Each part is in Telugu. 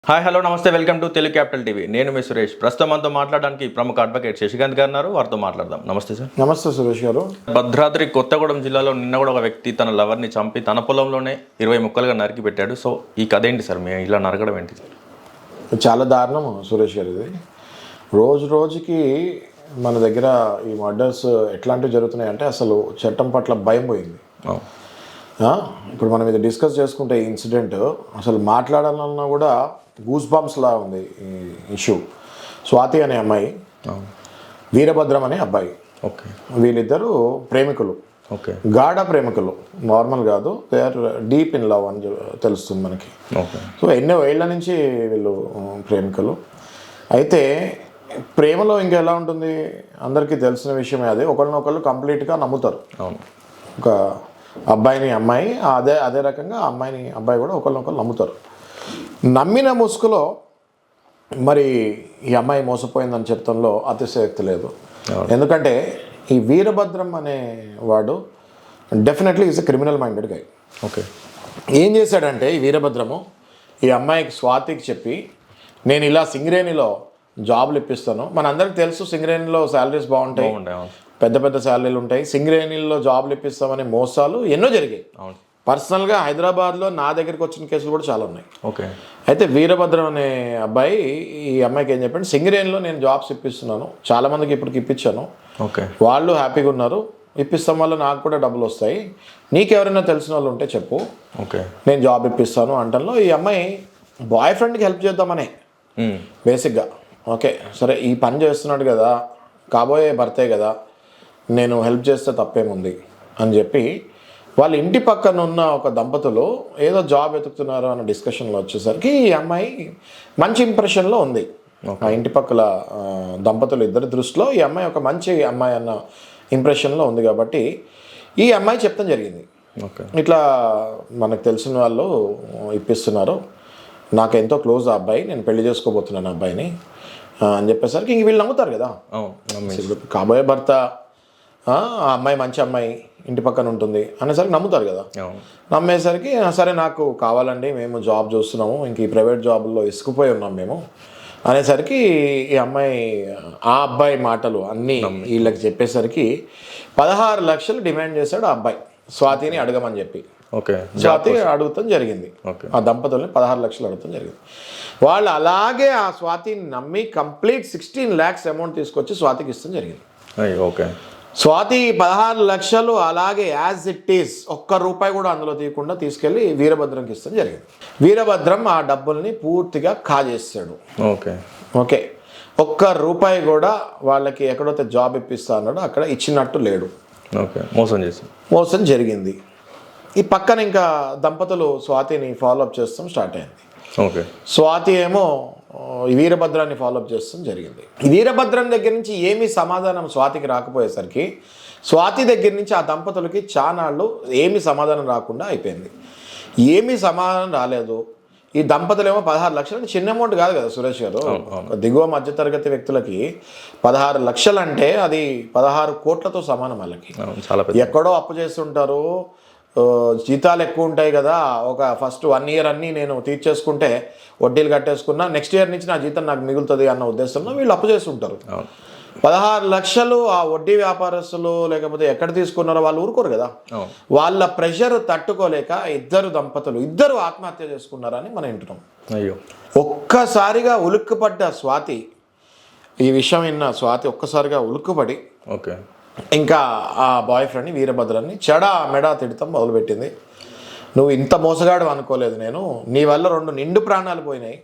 హాయ్ హలో నమస్తే welcome to Telugu capital TV. నేను మీ సురేష్. ప్రస్తుతం మనతో మాట్లాడడానికి ప్రముఖ అడ్వకేట్ శశికాంత్ గారు ఉన్నారు. వారితో మాట్లాడదాం. నమస్తే సార్. నమస్తే సురేష్ గారు. భద్రాద్రి కొత్తగూడెం జిల్లాలో నిన్న కూడా ఒక వ్యక్తి తన లవర్ని చంపి తన పొలంలోనే 20 ముక్కలుగా నరికి పెట్టాడు. సో ఈ కథ ఏంటి సార్? మీ ఇలా నరకడం ఏంటి? చాలా దారుణం సురేష్ గారు. ఇది రోజు రోజుకి మన దగ్గర ఈ మర్డర్స్ ఎట్లాంటివి జరుగుతున్నాయి అంటే అసలు చట్టం పట్ల భయం పోయింది. ఇప్పుడు మనం ఇది డిస్కస్ చేసుకుంటే ఈ ఇన్సిడెంట్ అసలు మాట్లాడాలన్నా కూడా గూస్ బంప్స్లా ఉంది ఈ ఇష్యూ. స్వాతి అనే అమ్మాయి, వీరభద్రం అనే అబ్బాయి, ఓకే, వీళ్ళిద్దరూ ప్రేమికులు. ఓకే, గాఢ ప్రేమికులు, నార్మల్ కాదు. They are deep in love అని తెలుస్తుంది మనకి. ఓకే. సో ఎన్నో ఏళ్ల నుంచి వీళ్ళు ప్రేమికులు. అయితే ప్రేమలో ఇంకా ఎలా ఉంటుంది అందరికీ తెలిసిన విషయమే. అది ఒకరినొకళ్ళు కంప్లీట్గా నమ్ముతారు. అవును. ఒక అబ్బాయిని అమ్మాయి, అదే రకంగా అమ్మాయిని అబ్బాయి కూడా ఒకరినొకళ్ళు నమ్ముతారు. నమ్మిన ముసుగులో మరి ఈ అమ్మాయి మోసపోయిందని చెప్తంలో అతిశయోక్తి లేదు. ఎందుకంటే ఈ వీరభద్రం అనే వాడు definitely is a criminal minded guy. Okay. ఏం చేశాడంటే ఈ వీరభద్రము ఈ అమ్మాయికి స్వాతికి చెప్పి నేను ఇలా సింగరేణిలో జాబులు ఇప్పిస్తాను. మనందరికీ తెలుసు సింగరేణిలో శాలరీస్ బాగుంటాయి, పెద్ద పెద్ద శాలరీలు ఉంటాయి. సింగరేణిలో జాబులు ఇప్పిస్తామనే మోసాలు ఎన్నో జరిగాయి. పర్సనల్గా హైదరాబాద్లో నా దగ్గరికి వచ్చిన కేసులు కూడా చాలా ఉన్నాయి. ఓకే. అయితే వీరభద్రం అనే అబ్బాయి ఈ అమ్మాయికి ఏం చెప్పండి, సింగరేణిలో నేను జాబ్స్ ఇప్పిస్తున్నాను, చాలామందికి ఇప్పటికి ఇప్పించాను, ఓకే, వాళ్ళు హ్యాపీగా ఉన్నారు, ఇప్పిస్తాం వల్ల నాకు కూడా డబ్బులు వస్తాయి, నీకెవరైనా తెలిసిన వాళ్ళు ఉంటే చెప్పు, ఓకే, నేను జాబ్ ఇప్పిస్తాను అంటంలో ఈ అమ్మాయి బాయ్ ఫ్రెండ్కి హెల్ప్ చేద్దామనే బేసిక్గా. ఓకే సరే ఈ పని చేస్తున్నాడు కదా, కాబోయే భర్తే కదా, నేను హెల్ప్ చేస్తే తప్పేముంది అని చెప్పి వాళ్ళ ఇంటి పక్కన ఉన్న ఒక దంపతులు ఏదో జాబ్ వెతుకుతున్నారు అన్న డిస్కషన్లో వచ్చేసరికి ఈ అమ్మాయి మంచి ఇంప్రెషన్లో ఉంది. ఆ ఇంటి పక్కల దంపతులు ఇద్దరి దృష్టిలో ఈ అమ్మాయి ఒక మంచి అమ్మాయి అన్న ఇంప్రెషన్లో ఉంది. కాబట్టి ఈ అమ్మాయి చెప్తాం జరిగింది, ఇట్లా మనకు తెలిసిన వాళ్ళు ఇప్పిస్తున్నారు, నాకు ఎంతో క్లోజ్ ఆ అబ్బాయి, నేను పెళ్లి చేసుకోబోతున్నాను అబ్బాయిని అని చెప్పేసరికి ఇంక వీళ్ళు నమ్ముతారు కదా. కాబోయే భర్త ఆ అమ్మాయి మంచి అమ్మాయి ఇంటి పక్కన ఉంటుంది అనేసరికి నమ్ముతారు కదా. నమ్మేసరికి సరే నాకు కావాలండి, మేము జాబ్ చూస్తున్నాము, ఇంక ఈ ప్రైవేట్ జాబుల్లో ఇసుకుపోయి ఉన్నాం మేము అనేసరికి ఈ అమ్మాయి ఆ అబ్బాయి మాటలు అన్నీ వీళ్ళకి చెప్పేసరికి 16 లక్షలు డిమాండ్ చేశాడు ఆ అబ్బాయి స్వాతిని అడగమని చెప్పి. ఓకే. స్వాతి అడుగుతాం జరిగింది, ఆ దంపతుల్ని 16 లక్షలు అడుగుతాం జరిగింది. వాళ్ళు అలాగే ఆ స్వాతిని నమ్మి కంప్లీట్ 16 lakhs అమౌంట్ తీసుకొచ్చి స్వాతికి ఇస్తాం జరిగింది. ఓకే. స్వాతి 16 లక్షలు అలాగే యాజ్ ఇట్ ఈస్ ఒక్క రూపాయి కూడా అందులో తీయకుండా తీసుకెళ్ళి వీరభద్రంకి ఇస్తాం జరిగింది. వీరభద్రం ఆ డబ్బుల్ని పూర్తిగా కాజేస్తాడు. ఓకే. ఓకే, ఒక్క రూపాయి కూడా వాళ్ళకి ఎక్కడైతే జాబ్ ఇప్పిస్తా అన్నాడో అక్కడ ఇచ్చినట్టు లేడు. ఓకే. మోసం జరిగింది. ఈ పక్కన ఇంకా దంపతులు స్వాతిని ఫాలోఅప్ చేస్తాం స్టార్ట్ అయింది. ఓకే. స్వాతి ఏమో వీరభద్రాన్ని ఫాలోఅప్ చేస్తాం జరిగింది. వీరభద్రం దగ్గర నుంచి ఏమీ సమాధానం స్వాతికి రాకపోయేసరికి స్వాతి దగ్గర నుంచి ఆ దంపతులకి చానాళ్ళు ఏమీ సమాధానం రాకుండా అయిపోయింది. ఏమీ సమాధానం రాలేదు. ఈ దంపతులు ఏమో 16 లక్షలు అంటే చిన్న అమౌంట్ కాదు కదా సురేష్ గారు. దిగువ మధ్యతరగతి వ్యక్తులకి 16 లక్షలు అంటే అది 16 కోట్లతో సమానం. వాళ్ళకి ఎక్కడో అప్పు చేస్తుంటారు, జీతాలు ఎక్కువ ఉంటాయి కదా, ఒక ఫస్ట్ 1 year అన్నీ నేను తీర్చేసుకుంటే వడ్డీలు కట్టేసుకున్నా, నెక్స్ట్ ఇయర్ నుంచి నా జీతం నాకు మిగులుతుంది అన్న ఉద్దేశంలో వీళ్ళు అప్పు చేస్తుంటారు. 16 లక్షలు ఆ వడ్డీ వ్యాపారస్తులు లేకపోతే ఎక్కడ తీసుకున్నారో వాళ్ళు ఊరుకోరు కదా. వాళ్ళ ప్రెషర్ తట్టుకోలేక ఇద్దరు ఆత్మహత్య చేసుకున్నారని మనం వింటున్నాం. అయ్యో. ఒక్కసారిగా ఉలిక్కుపడ్డ స్వాతి, ఈ విషయం విన్న స్వాతి ఒక్కసారిగా ఉలిక్కుపడి ఓకే ఇంకా ఆ బాయ్ ఫ్రెండ్ని వీరభద్రాన్ని చెడా మెడా తిడతాం మొదలుపెట్టింది. నువ్వు ఇంత మోసగాడు అనుకోలేదు నేను, నీ వల్ల 2 నిండు ప్రాణాలు పోయినాయి,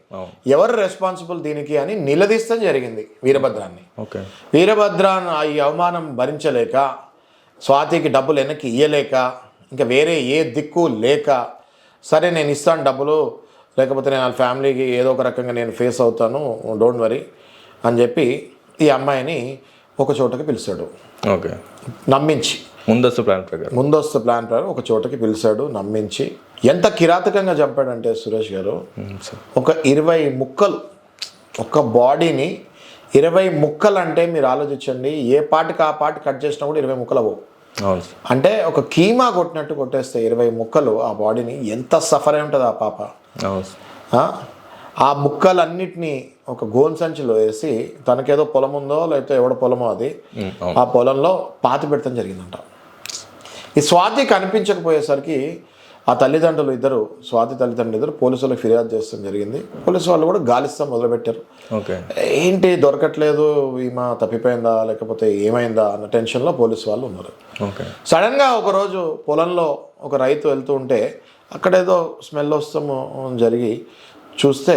ఎవరు రెస్పాన్సిబుల్ దీనికి అని నిలదీస్తాం జరిగింది వీరభద్రాన్ని. వీరభద్రాన్ని ఈ అవమానం భరించలేక, స్వాతికి డబ్బులు వెనక్కి ఇయ్యలేక, ఇంకా వేరే ఏ దిక్కు లేక, సరే నేను ఇస్తాను డబ్బులు, లేకపోతే నేను వాళ్ళ ఫ్యామిలీకి ఏదో ఒక రకంగా నేను ఫేస్ అవుతాను, డోంట్ వరీ అని చెప్పి ఈ అమ్మాయిని ఒక చోటకి పిలిచాడు. ఓకే. నమ్మించి ముందస్తు ప్లాన్ ప్రకారం ఒక చోటకి పిలిచాడు, నమ్మించి. ఎంత కిరాతకంగా చంపాడంటే సురేష్ గారు, ఒక 20 ముక్కలు, ఒక బాడీని 20 ముక్కలు అంటే మీరు ఆలోచించండి, ఏ పాటికి ఆ పాటి కట్ చేసినా కూడా 20 ముక్కలు అవ్వవు. అంటే ఒక కీమా కొట్టినట్టు కొట్టేస్తే 20 ముక్కలు ఆ బాడీని, ఎంత సఫర్ అయి ఉంటుంది ఆ పాప. ఆ ముక్కలన్నిటినీ ఒక గోన్ సంచిలో వేసి తనకేదో పొలం ఉందో లేకపోతే ఎవడ పొలమో అది అవును. ఆ పొలంలో పాతి పెడతాం జరిగిందంట. ఈ స్వాతి కనిపించకపోయేసరికి ఆ తల్లిదండ్రులు ఇద్దరు, స్వాతి తల్లిదండ్రులు ఇద్దరు పోలీసులకు ఫిర్యాదు చేస్తాం జరిగింది. పోలీసు వాళ్ళు కూడా గాలిస్తాం మొదలుపెట్టారు. ఓకే. ఏంటి దొరకట్లేదు, ఈమె తప్పిపోయిందా లేకపోతే ఏమైందా అన్న టెన్షన్లో పోలీసు వాళ్ళు ఉన్నారు. ఓకే. సడన్గా ఒకరోజు పొలంలో ఒక రైతు వెళ్తూ ఉంటే అక్కడేదో స్మెల్ వస్తాము జరిగి చూస్తే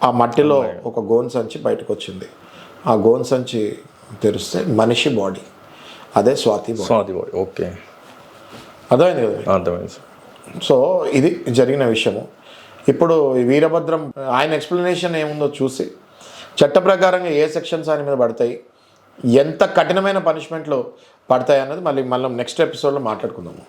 ఆ మట్టిలో ఒక గోన్ సంచి బయటకు వచ్చింది. ఆ గోన్ సంచి తెరిస్తే మనిషి బాడీ, అదే Swathi body. Swathi body. Okay, అర్థమైంది కదా. అర్థమైంది సార్. సో ఇది జరిగిన విషయము. ఇప్పుడు ఈ వీరభద్రం ఆయన ఎక్స్ప్లెనేషన్ ఏముందో చూసి చట్ట ప్రకారంగా ఏ సెక్షన్స్ ఆయన మీద పడతాయి, ఎంత కఠినమైన పనిష్మెంట్లు పడతాయి అన్నది మళ్ళీ నెక్స్ట్ ఎపిసోడ్లో మాట్లాడుకుందాము.